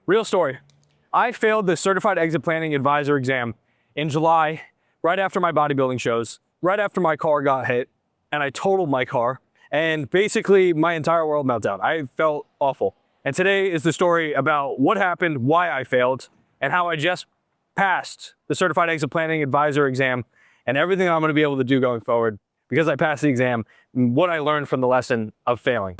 Real story. I failed the Certified Exit Planning Advisor exam in July, right after my bodybuilding shows, right after my car got hit, and I totaled my car, and basically my entire world meltdown. I felt awful. And today is the story about what happened, why I failed, and how I just passed the Certified Exit Planning Advisor exam, and everything I'm gonna be able to do going forward because I passed the exam, and what I learned from the lesson of failing.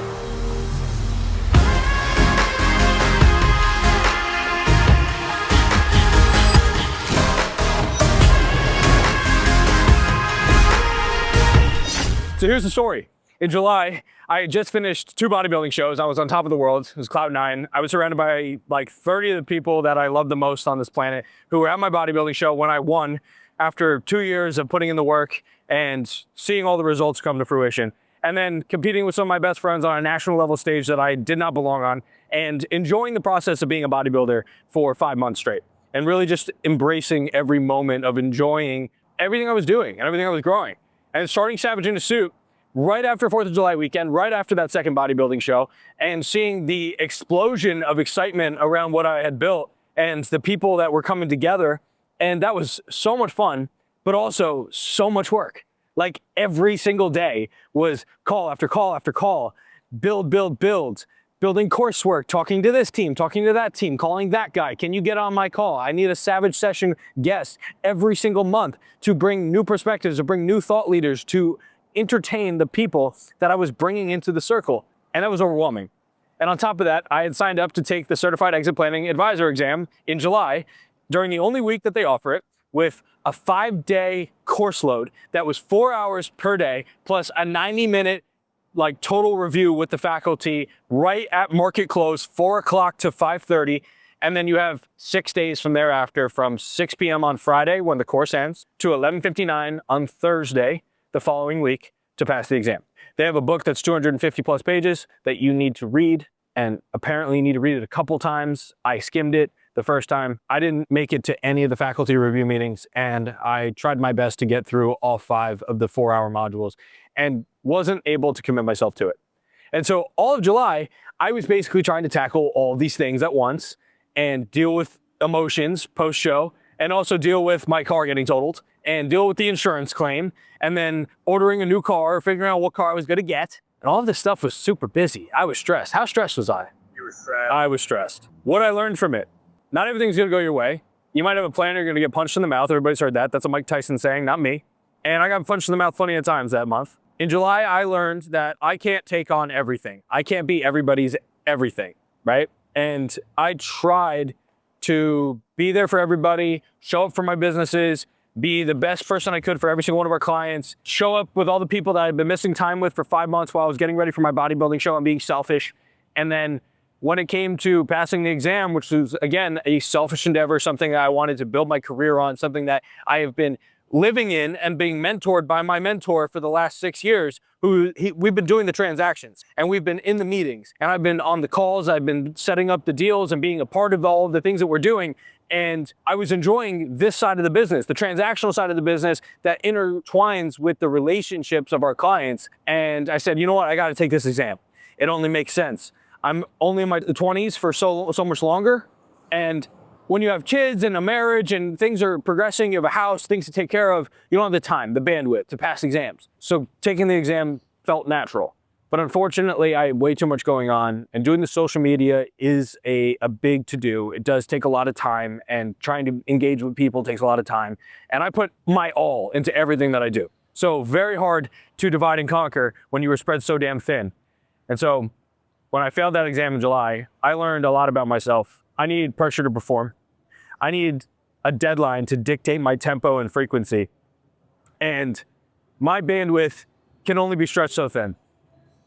So here's the story. In July, I had just finished 2 bodybuilding shows. I was on top of the world. It was cloud 9. I was surrounded by like 30 of the people that I love the most on this planet who were at my bodybuilding show when I won after 2 years of putting in the work and seeing all the results come to fruition. And then competing with some of my best friends on a national level stage that I did not belong on, and enjoying the process of being a bodybuilder for 5 months straight. And really just embracing every moment of enjoying everything I was doing and everything I was growing. And starting Savage in a Suit right after 4th of July weekend, right after that second bodybuilding show, and seeing the explosion of excitement around what I had built and the people that were coming together. And that was so much fun, but also so much work. Like every single day was call after call after call, build, building coursework, talking to this team, talking to that team, calling that guy. Can you get on my call? I need a Savage Session guest every single month to bring new perspectives, to bring new thought leaders, to entertain the people that I was bringing into the circle. And that was overwhelming. And on top of that, I had signed up to take the Certified Exit Planning Advisor exam in July during the only week that they offer it, with a 5-day course load that was 4 hours per day, plus a 90-minute like total review with the faculty right at market close, 4 o'clock to 5:30. And then you have 6 days from thereafter, from 6 p.m. on Friday when the course ends to 11:59 on Thursday the following week to pass the exam. They have a book that's 250 plus pages that you need to read, and apparently you need to read it a couple times. I skimmed it the first time. I didn't make it to any of the faculty review meetings, and I tried my best to get through all 5 of the 4-hour modules and wasn't able to commit myself to it. And so all of July, I was basically trying to tackle all these things at once and deal with emotions post-show, and also deal with my car getting totaled, and deal with the insurance claim, and then ordering a new car, figuring out what car I was gonna get. And all of this stuff was super busy. I was stressed. How stressed was I? You were stressed. I was stressed. What I learned from it: not everything's gonna go your way. You might have a plan, you're gonna get punched in the mouth. Everybody's heard that. That's a Mike Tyson saying, not me. And I got punched in the mouth plenty of times that month. In July, I learned that I can't take on everything. I can't be everybody's everything, right? And I tried to be there for everybody, show up for my businesses, be the best person I could for every single one of our clients, show up with all the people that I'd been missing time with for 5 months while I was getting ready for my bodybuilding show and being selfish. And then when it came to passing the exam, which was, again, a selfish endeavor, something that I wanted to build my career on, something that I have been living in and being mentored by my mentor for the last 6 years, we've been doing the transactions and we've been in the meetings and I've been on the calls, I've been setting up the deals and being a part of all of the things that we're doing. And I was enjoying this side of the business, the transactional side of the business that intertwines with the relationships of our clients. And I said, you know what, I got to take this exam. It only makes sense. I'm only in my 20s for so much longer. And when you have kids and a marriage and things are progressing, you have a house, things to take care of, you don't have the time, the bandwidth to pass exams. So taking the exam felt natural. But unfortunately, I had way too much going on, and doing the social media is a big to-do. It does take a lot of time, and trying to engage with people takes a lot of time. And I put my all into everything that I do. So very hard to divide and conquer when you were spread so damn thin. And so when I failed that exam in July, I learned a lot about myself. I need pressure to perform. I need a deadline to dictate my tempo and frequency. And my bandwidth can only be stretched so thin.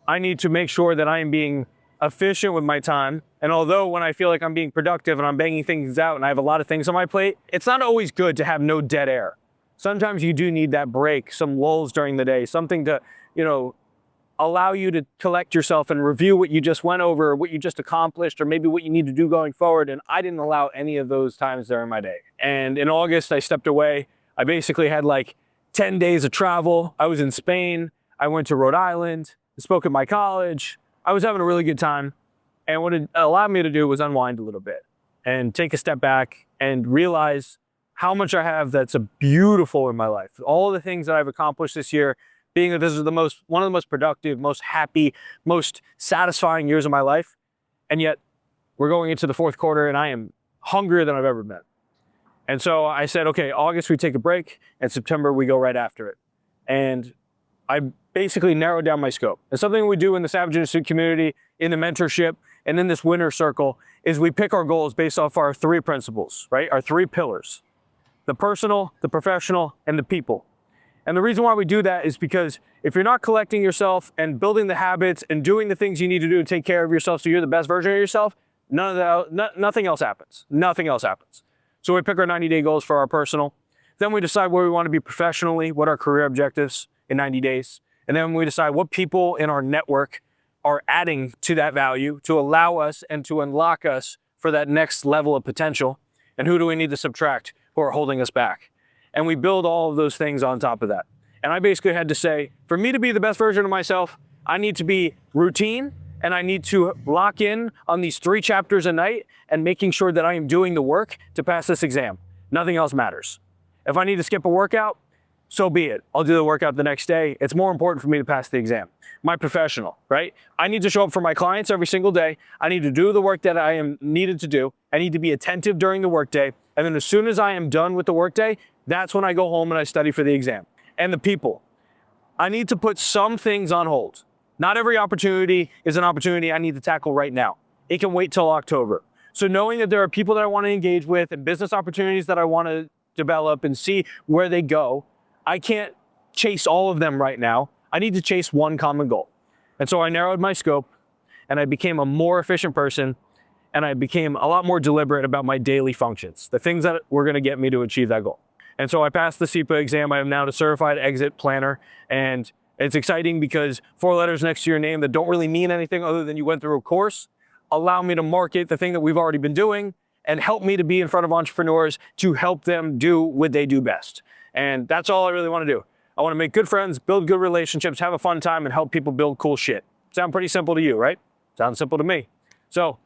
I need to make sure that I am being efficient with my time. And although when I feel like I'm being productive and I'm banging things out and I have a lot of things on my plate, it's not always good to have no dead air. Sometimes you do need that break, some lulls during the day, something to, allow you to collect yourself and review what you just went over, what you just accomplished, or maybe what you need to do going forward. And I didn't allow any of those times during my day. And in August, I stepped away. I basically had like 10 days of travel. I was in Spain. I went to Rhode Island, spoke at my college. I was having a really good time. And what it allowed me to do was unwind a little bit. and take a step back and realize how much I have that's beautiful in my life. All the things that I've accomplished this year, being that this is one of the most productive, most happy, most satisfying years of my life. And yet we're going into the fourth quarter and I am hungrier than I've ever been. And so I said, okay, August we take a break and September we go right after it. And I basically narrowed down my scope. And something we do in the Savage Industry community, in the mentorship, and in this winner circle is we pick our goals based off our three principles, right? Our three pillars: the personal, the professional, and the people. And the reason why we do that is because if you're not collecting yourself and building the habits and doing the things you need to do to take care of yourself so you're the best version of yourself, nothing else happens. Nothing else happens. So we pick our 90-day goals for our personal. Then we decide where we want to be professionally, what our career objectives in 90 days. And then we decide what people in our network are adding to that value to allow us and to unlock us for that next level of potential. And who do we need to subtract who are holding us back? And we build all of those things on top of that. And I basically had to say, for me to be the best version of myself, I need to be routine and I need to lock in on these 3 chapters a night and making sure that I am doing the work to pass this exam. Nothing else matters. If I need to skip a workout, so be it. I'll do the workout the next day. It's more important for me to pass the exam. My professional, right? I need to show up for my clients every single day. I need to do the work that I am needed to do. I need to be attentive during the workday. And then as soon as I am done with the workday, that's when I go home and I study for the exam. And the people. I need to put some things on hold. Not every opportunity is an opportunity I need to tackle right now. It can wait till October. So knowing that there are people that I want to engage with and business opportunities that I want to develop and see where they go, I can't chase all of them right now. I need to chase one common goal. And so I narrowed my scope and I became a more efficient person and I became a lot more deliberate about my daily functions, the things that were going to get me to achieve that goal. And so I passed the CEPA exam. I am now a certified exit planner. And it's exciting because 4 letters next to your name that don't really mean anything other than you went through a course allow me to market the thing that we've already been doing and help me to be in front of entrepreneurs to help them do what they do best. And that's all I really want to do. I want to make good friends, build good relationships, have a fun time, and help people build cool shit. Sound pretty simple to you, right? Sounds simple to me. So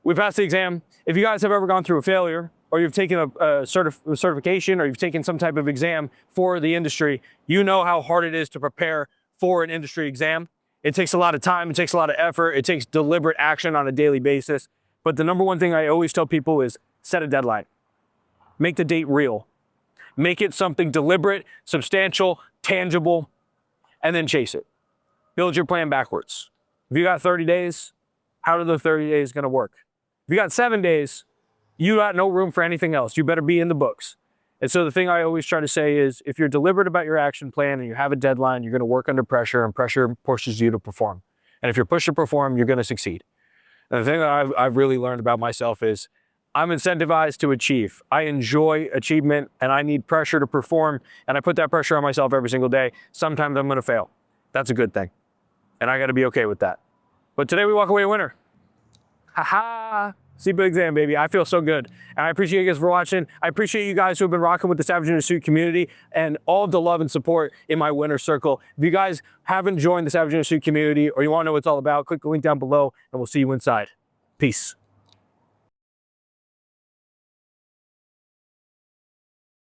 we passed the exam. If you guys have ever gone through a failure, or you've taken a certification, or you've taken some type of exam for the industry, you know how hard it is to prepare for an industry exam. It takes a lot of time, it takes a lot of effort, it takes deliberate action on a daily basis. But the number one thing I always tell people is set a deadline. Make the date real. Make it something deliberate, substantial, tangible, and then chase it. Build your plan backwards. If you got 30 days, how are the 30 days gonna work? If you got 7 days, you got no room for anything else. You better be in the books. And so the thing I always try to say is if you're deliberate about your action plan and you have a deadline, you're gonna work under pressure and pressure pushes you to perform. And if you're pushed to perform, you're gonna succeed. And the thing that I've really learned about myself is I'm incentivized to achieve. I enjoy achievement and I need pressure to perform. And I put that pressure on myself every single day. Sometimes I'm gonna fail. That's a good thing. And I gotta be okay with that. But today we walk away a winner. Ha-ha. CEPA exam, baby. I feel so good. And I appreciate you guys for watching. I appreciate you guys who have been rocking with the Savage Industry community and all of the love and support in my winner circle. If you guys haven't joined the Savage Industry community or you want to know what it's all about, click the link down below and we'll see you inside. Peace.